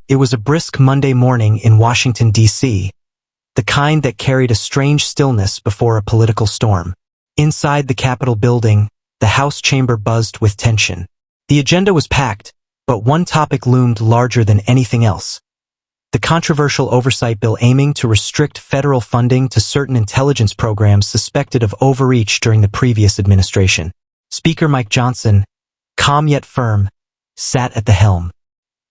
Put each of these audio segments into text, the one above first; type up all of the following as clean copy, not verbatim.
It was a brisk Monday morning in Washington, D.C., the kind that carried a strange stillness before a political storm. Inside the Capitol building, the House chamber buzzed with tension. The agenda was packed, but one topic loomed larger than anything else. The controversial oversight bill aiming to restrict federal funding to certain intelligence programs suspected of overreach during the previous administration. Speaker Mike Johnson, calm yet firm, sat at the helm.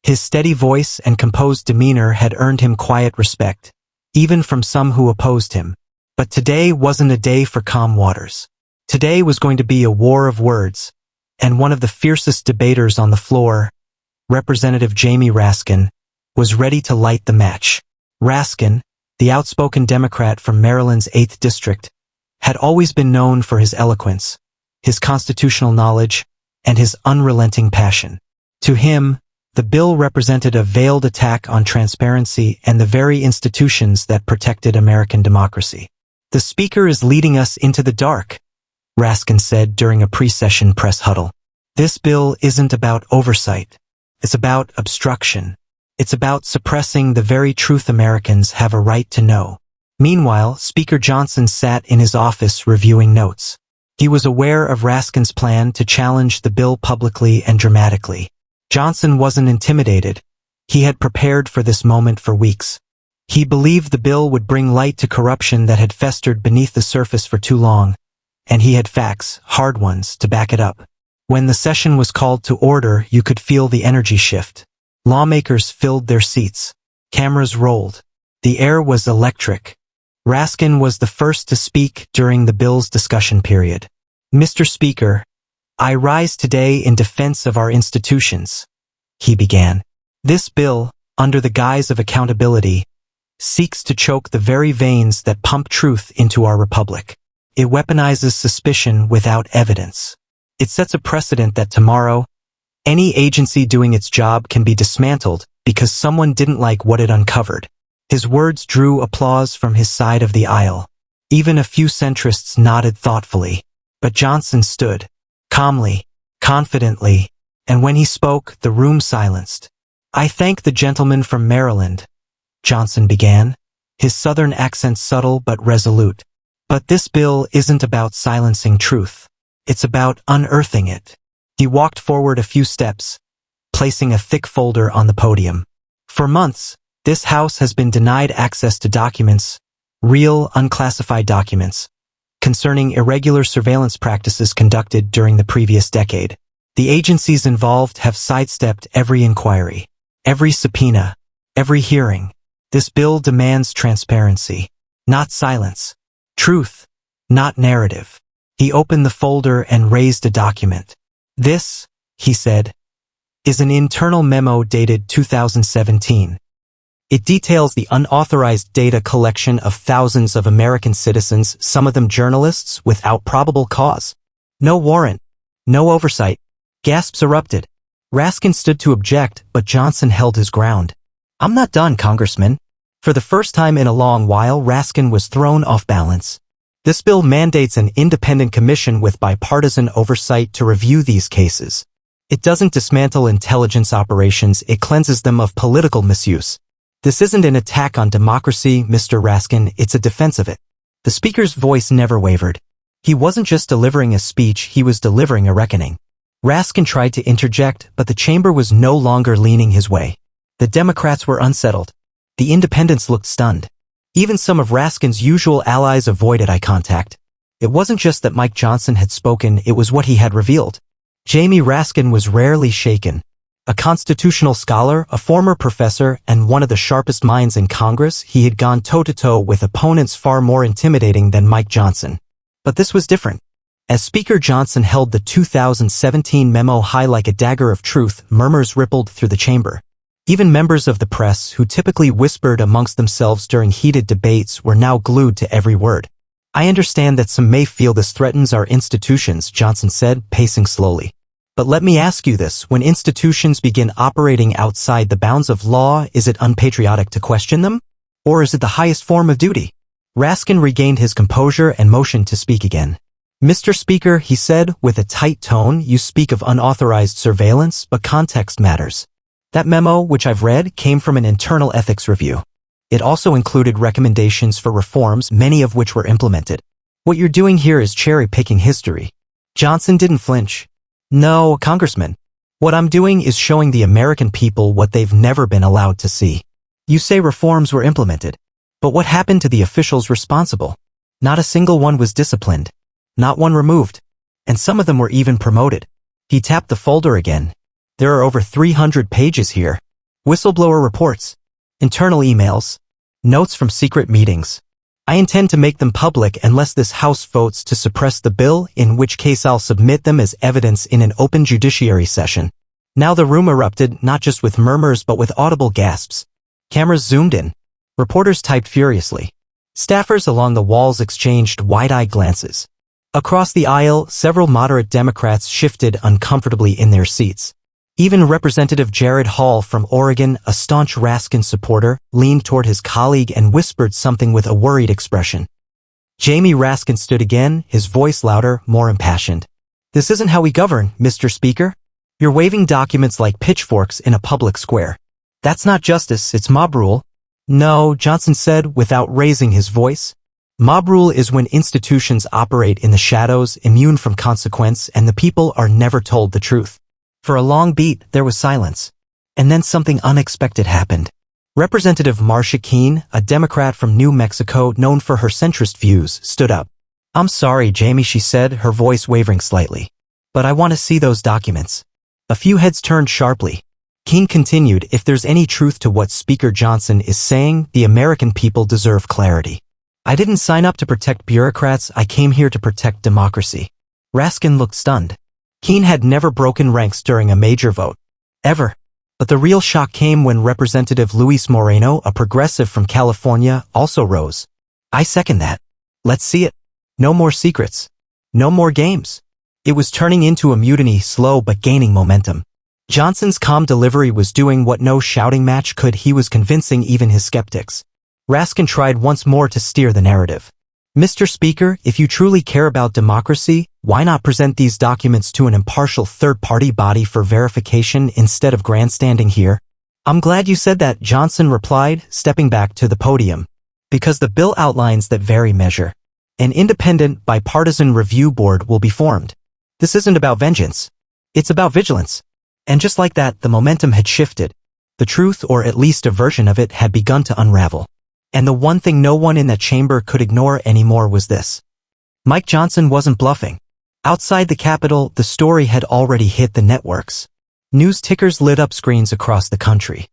His steady voice and composed demeanor had earned him quiet respect, even from some who opposed him. But today wasn't a day for calm waters. Today was going to be a war of words, and one of the fiercest debaters on the floor, Representative Jamie Raskin, was ready to light the match. Raskin, the outspoken Democrat from Maryland's 8th District, had always been known for his eloquence, his constitutional knowledge, and his unrelenting passion. To him, the bill represented a veiled attack on transparency and the very institutions that protected American democracy. "The Speaker is leading us into the dark," Raskin said during a pre-session press huddle. "This bill isn't about oversight. It's about obstruction. It's about suppressing the very truth Americans have a right to know." Meanwhile, Speaker Johnson sat in his office reviewing notes. He was aware of Raskin's plan to challenge the bill publicly and dramatically. Johnson wasn't intimidated. He had prepared for this moment for weeks. He believed the bill would bring light to corruption that had festered beneath the surface for too long, and he had facts, hard ones, to back it up. When the session was called to order, you could feel the energy shift. Lawmakers filled their seats. Cameras rolled. The air was electric. Raskin was the first to speak during the bill's discussion period. "Mr. Speaker, I rise today in defense of our institutions," he began. "This bill, under the guise of accountability, seeks to choke the very veins that pump truth into our republic. It weaponizes suspicion without evidence. It sets a precedent that tomorrow, any agency doing its job can be dismantled because someone didn't like what it uncovered." His words drew applause from his side of the aisle. Even a few centrists nodded thoughtfully. But Johnson stood, calmly, confidently, and when he spoke, the room silenced. "I thank the gentleman from Maryland," Johnson began, his southern accent subtle but resolute. "But this bill isn't about silencing truth. It's about unearthing it." He walked forward a few steps, placing a thick folder on the podium. "For months, this House has been denied access to documents, real unclassified documents, concerning irregular surveillance practices conducted during the previous decade. The agencies involved have sidestepped every inquiry, every subpoena, every hearing. This bill demands transparency, not silence. Truth, not narrative." He opened the folder and raised a document. "This," he said, "is an internal memo dated 2017. It details the unauthorized data collection of thousands of American citizens, some of them journalists, without probable cause. No warrant, no oversight." Gasps erupted. Raskin stood to object, but Johnson held his ground. "I'm not done, Congressman." For the first time in a long while, Raskin was thrown off balance. "This bill mandates an independent commission with bipartisan oversight to review these cases. It doesn't dismantle intelligence operations, it cleanses them of political misuse. This isn't an attack on democracy, Mr. Raskin, it's a defense of it." The Speaker's voice never wavered. He wasn't just delivering a speech, he was delivering a reckoning. Raskin tried to interject, but the chamber was no longer leaning his way. The Democrats were unsettled. The independents looked stunned. Even some of Raskin's usual allies avoided eye contact. It wasn't just that Mike Johnson had spoken, it was what he had revealed. Jamie Raskin was rarely shaken. A constitutional scholar, a former professor, and one of the sharpest minds in Congress, he had gone toe-to-toe with opponents far more intimidating than Mike Johnson. But this was different. As Speaker Johnson held the 2017 memo high like a dagger of truth, murmurs rippled through the chamber. Even members of the press, who typically whispered amongst themselves during heated debates, were now glued to every word. "I understand that some may feel this threatens our institutions," Johnson said, pacing slowly. "But let me ask you this, when institutions begin operating outside the bounds of law, is it unpatriotic to question them? Or is it the highest form of duty?" Raskin regained his composure and motioned to speak again. "Mr. Speaker," he said, with a tight tone, "you speak of unauthorized surveillance, but context matters. That memo, which I've read, came from an internal ethics review. It also included recommendations for reforms, many of which were implemented. What you're doing here is cherry-picking history. Johnson didn't flinch. No, Congressman. What I'm doing is showing the American people what they've never been allowed to see. You say reforms were implemented. But what happened to the officials responsible? Not a single one was disciplined. Not one removed. And some of them were even promoted. He tapped the folder again. There are over 300 pages here. Whistleblower reports. Internal emails. Notes from secret meetings. I intend to make them public unless this House votes to suppress the bill, in which case I'll submit them as evidence in an open judiciary session. Now the room erupted, not just with murmurs but with audible gasps. Cameras zoomed in. Reporters typed furiously. Staffers along the walls exchanged wide-eyed glances. Across the aisle, several moderate Democrats shifted uncomfortably in their seats. Even Representative Jared Hall from Oregon, a staunch Raskin supporter, leaned toward his colleague and whispered something with a worried expression. Jamie Raskin stood again, his voice louder, more impassioned. This isn't how we govern, Mr. Speaker. You're waving documents like pitchforks in a public square. That's not justice, it's mob rule. No, Johnson said without raising his voice. Mob rule is when institutions operate in the shadows, immune from consequence, and the people are never told the truth. For a long beat, there was silence. And then something unexpected happened. Representative Marcia Keene, a Democrat from New Mexico known for her centrist views, stood up. I'm sorry, Jamie, she said, her voice wavering slightly. But I want to see those documents. A few heads turned sharply. Keene continued, if there's any truth to what Speaker Johnson is saying, the American people deserve clarity. I didn't sign up to protect bureaucrats, I came here to protect democracy. Raskin looked stunned. Keene had never broken ranks during a major vote. Ever. But the real shock came when Representative Luis Moreno, a progressive from California, also rose. I second that. Let's see it. No more secrets. No more games. It was turning into a mutiny, slow but gaining momentum. Johnson's calm delivery was doing what no shouting match could. He was convincing even his skeptics. Raskin tried once more to steer the narrative. Mr. Speaker, if you truly care about democracy, why not present these documents to an impartial third-party body for verification instead of grandstanding here? I'm glad you said that, Johnson replied, stepping back to the podium. Because the bill outlines that very measure. An independent, bipartisan review board will be formed. This isn't about vengeance. It's about vigilance. And just like that, the momentum had shifted. The truth, or at least a version of it, had begun to unravel. And the one thing no one in that chamber could ignore anymore was this. Mike Johnson wasn't bluffing. Outside the Capitol, the story had already hit the networks. News tickers lit up screens across the country.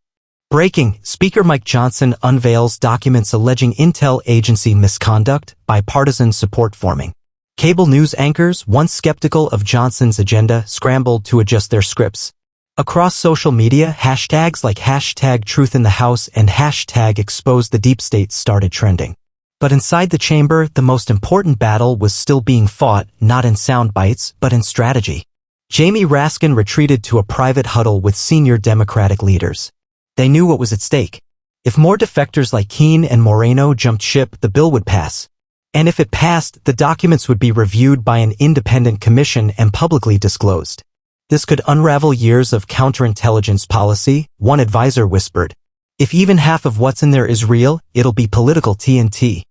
Breaking, Speaker Mike Johnson unveils documents alleging intel agency misconduct, bipartisan support forming. Cable news anchors, once skeptical of Johnson's agenda, scrambled to adjust their scripts. Across social media, hashtags like #TruthInTheHouse and #ExposeTheDeepState started trending. But inside the chamber, the most important battle was still being fought, not in sound bites, but in strategy. Jamie Raskin retreated to a private huddle with senior Democratic leaders. They knew what was at stake. If more defectors like Keene and Moreno jumped ship, the bill would pass. And if it passed, the documents would be reviewed by an independent commission and publicly disclosed. This could unravel years of counterintelligence policy, one advisor whispered. If even half of what's in there is real, it'll be political TNT.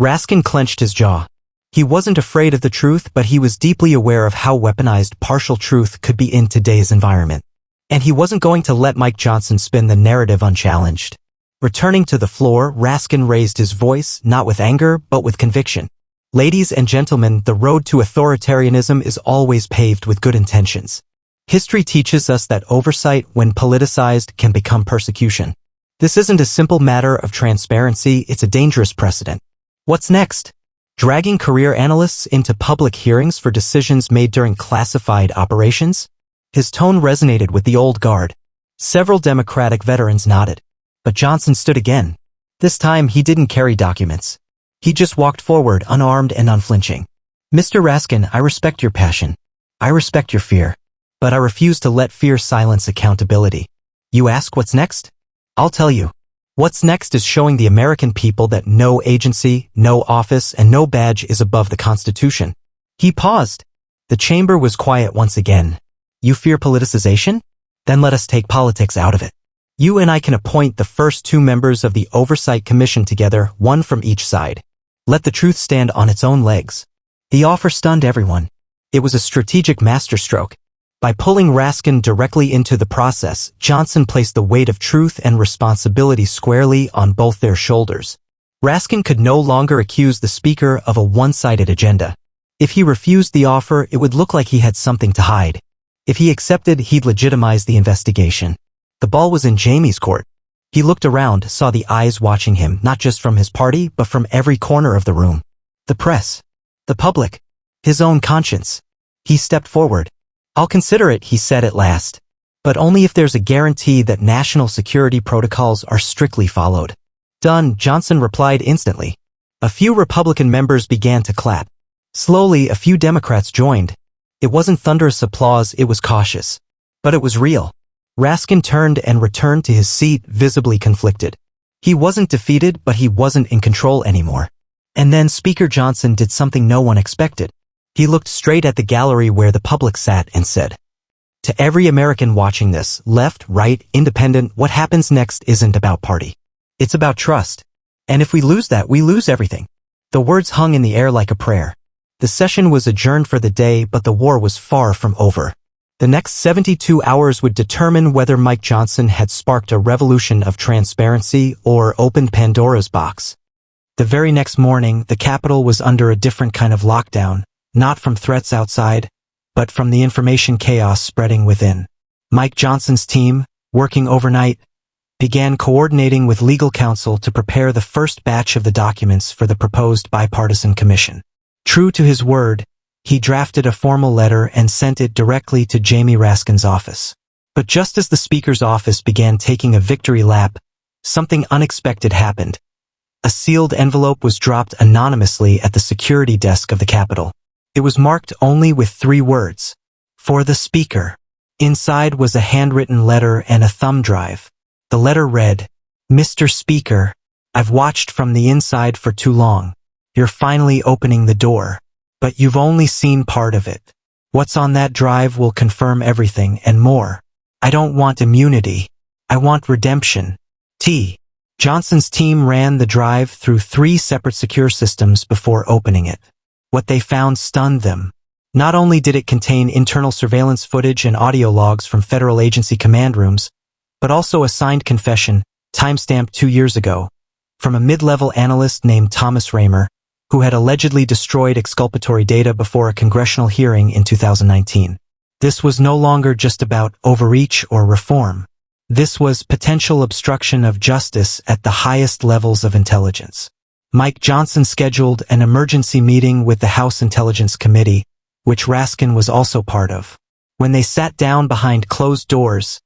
Raskin clenched his jaw. He wasn't afraid of the truth, but he was deeply aware of how weaponized partial truth could be in today's environment. And he wasn't going to let Mike Johnson spin the narrative unchallenged. Returning to the floor, Raskin raised his voice, not with anger, but with conviction. Ladies and gentlemen, the road to authoritarianism is always paved with good intentions. History teaches us that oversight, when politicized, can become persecution. This isn't a simple matter of transparency, it's a dangerous precedent. What's next? Dragging career analysts into public hearings for decisions made during classified operations? His tone resonated with the old guard. Several Democratic veterans nodded. But Johnson stood again. This time he didn't carry documents. He just walked forward, unarmed and unflinching. Mr. Raskin, I respect your passion. I respect your fear. But I refuse to let fear silence accountability. You ask what's next? I'll tell you. What's next is showing the American people that no agency, no office, and no badge is above the Constitution. He paused. The chamber was quiet once again. You fear politicization? Then let us take politics out of it. You and I can appoint the first 2 members of the Oversight Commission together, one from each side. Let the truth stand on its own legs. The offer stunned everyone. It was a strategic masterstroke. By pulling Raskin directly into the process, Johnson placed the weight of truth and responsibility squarely on both their shoulders. Raskin could no longer accuse the Speaker of a one-sided agenda. If he refused the offer, it would look like he had something to hide. If he accepted, he'd legitimize the investigation. The ball was in Jamie's court. He looked around, saw the eyes watching him, not just from his party, but from every corner of the room. The press. The public. His own conscience. He stepped forward. "I'll consider it," he said at last. "But only if there's a guarantee that national security protocols are strictly followed." "Done," Johnson replied instantly. A few Republican members began to clap. Slowly, a few Democrats joined. It wasn't thunderous applause, it was cautious. But it was real. Raskin turned and returned to his seat, visibly conflicted. He wasn't defeated, but he wasn't in control anymore. And then Speaker Johnson did something no one expected. He looked straight at the gallery where the public sat and said, "To every American watching this, left, right, independent, what happens next isn't about party. It's about trust. And if we lose that, we lose everything." The words hung in the air like a prayer. The session was adjourned for the day, but the war was far from over. The next 72 hours would determine whether Mike Johnson had sparked a revolution of transparency or opened Pandora's box. The very next morning, the Capitol was under a different kind of lockdown, not from threats outside, but from the information chaos spreading within. Mike Johnson's team, working overnight, began coordinating with legal counsel to prepare the first batch of the documents for the proposed bipartisan commission. True to his word, he drafted a formal letter and sent it directly to Jamie Raskin's office. But just as the Speaker's office began taking a victory lap, something unexpected happened. A sealed envelope was dropped anonymously at the security desk of the Capitol. It was marked only with 3 words: "For the Speaker." Inside was a handwritten letter and a thumb drive. The letter read, "Mr. Speaker, I've watched from the inside for too long. You're finally opening the door. But you've only seen part of it. What's on that drive will confirm everything and more. I don't want immunity. I want redemption. T." Johnson's team ran the drive through 3 separate secure systems before opening it. What they found stunned them. Not only did it contain internal surveillance footage and audio logs from federal agency command rooms, but also a signed confession, timestamped 2 years ago, from a mid-level analyst named Thomas Raymer, who had allegedly destroyed exculpatory data before a congressional hearing in 2019. This was no longer just about overreach or reform. This was potential obstruction of justice at the highest levels of intelligence. Mike Johnson scheduled an emergency meeting with the House Intelligence Committee, which Raskin was also part of. When they sat down behind closed doors,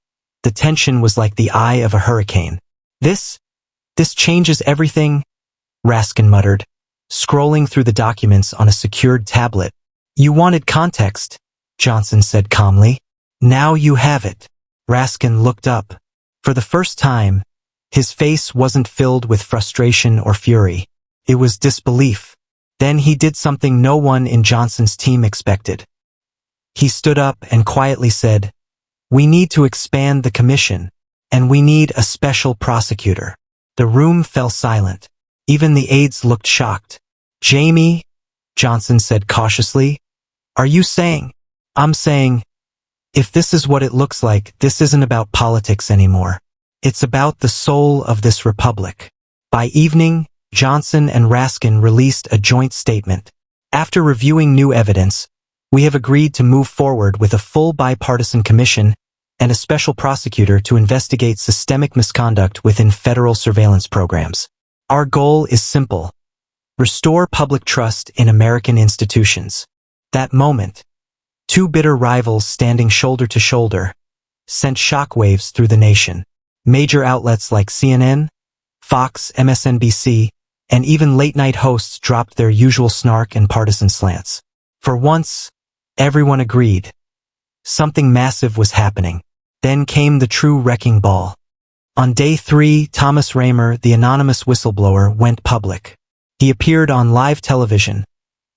the tension was like the eye of a hurricane. This changes everything," Raskin muttered, scrolling through the documents on a secured tablet. "You wanted context," Johnson said calmly. "Now you have it." Raskin looked up. For the first time, his face wasn't filled with frustration or fury. It was disbelief. Then he did something no one in Johnson's team expected. He stood up and quietly said, "We need to expand the commission, and we need a special prosecutor." The room fell silent. Even the aides looked shocked. "Jamie," Johnson said cautiously, "are you saying?" "I'm saying, if this is what it looks like, this isn't about politics anymore. It's about the soul of this republic." By evening, Johnson and Raskin released a joint statement. "After reviewing new evidence, we have agreed to move forward with a full bipartisan commission and a special prosecutor to investigate systemic misconduct within federal surveillance programs. Our goal is simple: restore public trust in American institutions." That moment, 2 bitter rivals standing shoulder to shoulder, sent shockwaves through the nation. Major outlets like CNN, Fox, MSNBC, and even late-night hosts dropped their usual snark and partisan slants. For once, everyone agreed. Something massive was happening. Then came the true wrecking ball. On day 3, Thomas Raymer, the anonymous whistleblower, went public. He appeared on live television,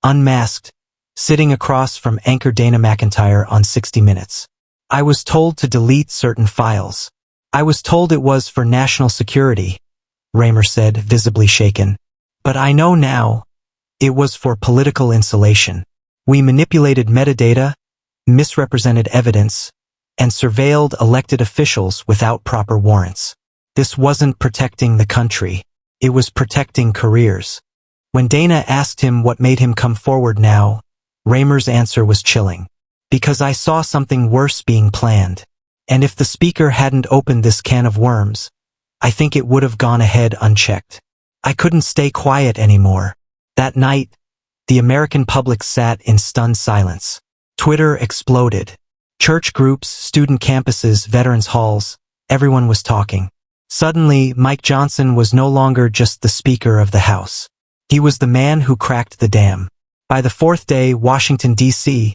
unmasked, sitting across from anchor Dana McIntyre on 60 Minutes. I was told to delete certain files. I was told it was for national security, Raymer said, visibly shaken. But I know now, it was for political insulation. We manipulated metadata, misrepresented evidence, and surveilled elected officials without proper warrants. This wasn't protecting the country. It was protecting careers. When Dana asked him what made him come forward now, Raymer's answer was chilling. Because I saw something worse being planned. And if the speaker hadn't opened this can of worms, I think it would have gone ahead unchecked. I couldn't stay quiet anymore. That night, the American public sat in stunned silence. Twitter exploded. Church groups, student campuses, veterans halls, everyone was talking. Suddenly, Mike Johnson was no longer just the Speaker of the House. He was the man who cracked the dam. By the fourth day, Washington, D.C.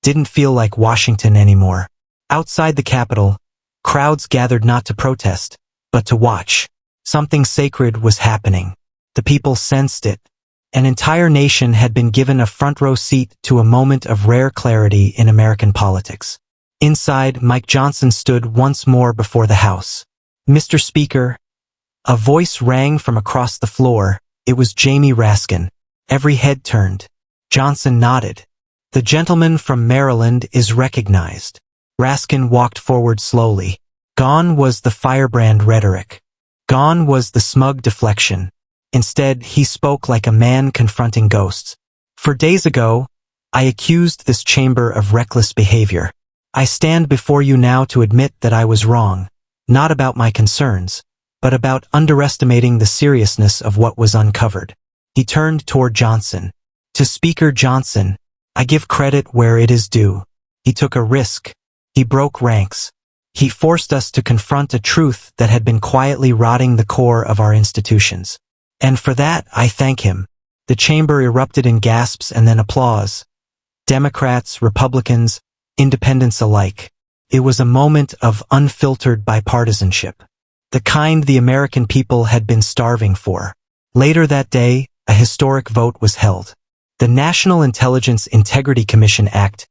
didn't feel like Washington anymore. Outside the Capitol, crowds gathered not to protest, but to watch. Something sacred was happening. The people sensed it. An entire nation had been given a front-row seat to a moment of rare clarity in American politics. Inside, Mike Johnson stood once more before the House. Mr. Speaker, a voice rang from across the floor. It was Jamie Raskin. Every head turned. Johnson nodded. The gentleman from Maryland is recognized. Raskin walked forward slowly. Gone was the firebrand rhetoric. Gone was the smug deflection. Instead, he spoke like a man confronting ghosts. For days ago, I accused this chamber of reckless behavior. I stand before you now to admit that I was wrong, not about my concerns, but about underestimating the seriousness of what was uncovered. He turned toward Johnson. To Speaker Johnson, I give credit where it is due. He took a risk. He broke ranks. He forced us to confront a truth that had been quietly rotting the core of our institutions. And for that, I thank him. The chamber erupted in gasps and then applause. Democrats, Republicans, independents alike. It was a moment of unfiltered bipartisanship, the kind the American people had been starving for. Later that day, a historic vote was held. The National Intelligence Integrity Commission Act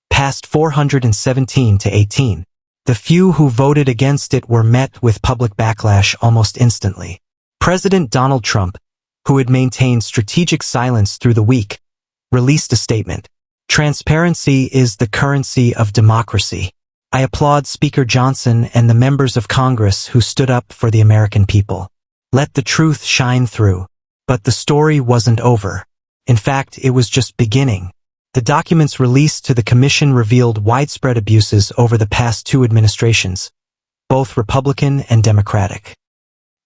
passed 417 to 18. The few who voted against it were met with public backlash almost instantly. President Donald Trump, who had maintained strategic silence through the week, released a statement. Transparency is the currency of democracy. I applaud Speaker Johnson and the members of Congress who stood up for the American people. Let the truth shine through. But the story wasn't over. In fact, it was just beginning. The documents released to the commission revealed widespread abuses over the past two administrations, both Republican and Democratic.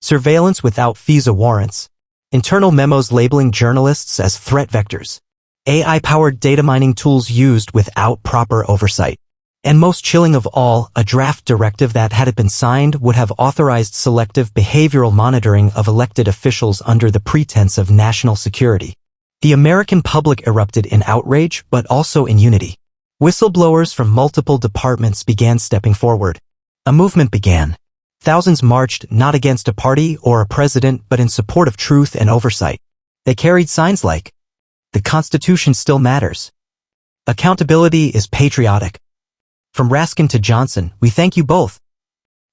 Surveillance without FISA warrants, internal memos labeling journalists as threat vectors, AI-powered data mining tools used without proper oversight. And most chilling of all, a draft directive that, had it been signed, would have authorized selective behavioral monitoring of elected officials under the pretense of national security. The American public erupted in outrage, but also in unity. Whistleblowers from multiple departments began stepping forward. A movement began. Thousands marched not against a party or a president, but in support of truth and oversight. They carried signs like, "The Constitution still matters. Accountability is patriotic." From Raskin to Johnson, we thank you both.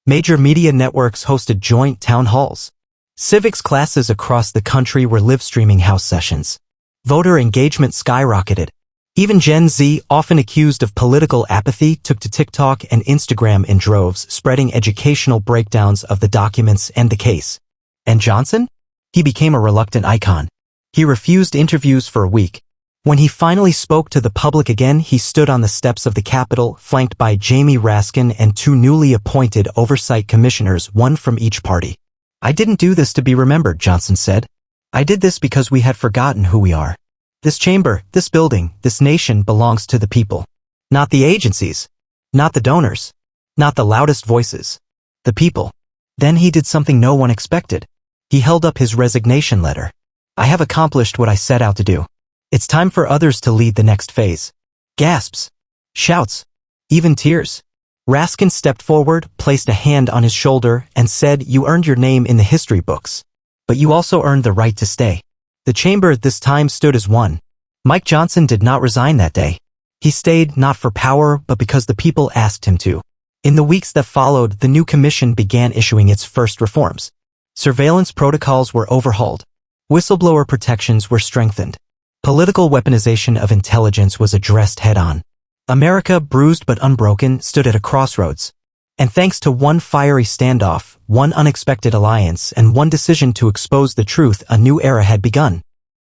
Major media networks hosted joint town halls. Civics classes across the country were live-streaming House sessions. Voter engagement skyrocketed. Even Gen Z, often accused of political apathy, took to TikTok and Instagram in droves, spreading educational breakdowns of the documents and the case. And Johnson? He became a reluctant icon. He refused interviews for a week. When he finally spoke to the public again, he stood on the steps of the Capitol, flanked by Jamie Raskin and two newly appointed oversight commissioners, one from each party. "I didn't do this to be remembered," Johnson said. "I did this because we had forgotten who we are. This chamber, this building, this nation belongs to the people. Not the agencies. Not the donors. Not the loudest voices. The people." Then he did something no one expected. He held up his resignation letter. "I have accomplished what I set out to do. It's time for others to lead the next phase." Gasps. Shouts. Even tears. Raskin stepped forward, placed a hand on his shoulder, and said, "You earned your name in the history books. But you also earned the right to stay." The chamber at this time stood as one. Mike Johnson did not resign that day. He stayed not for power, but because the people asked him to. In the weeks that followed, the new commission began issuing its first reforms. Surveillance protocols were overhauled. Whistleblower protections were strengthened. Political weaponization of intelligence was addressed head-on. America, bruised but unbroken, stood at a crossroads. And thanks to one fiery standoff, one unexpected alliance, and one decision to expose the truth, a new era had begun.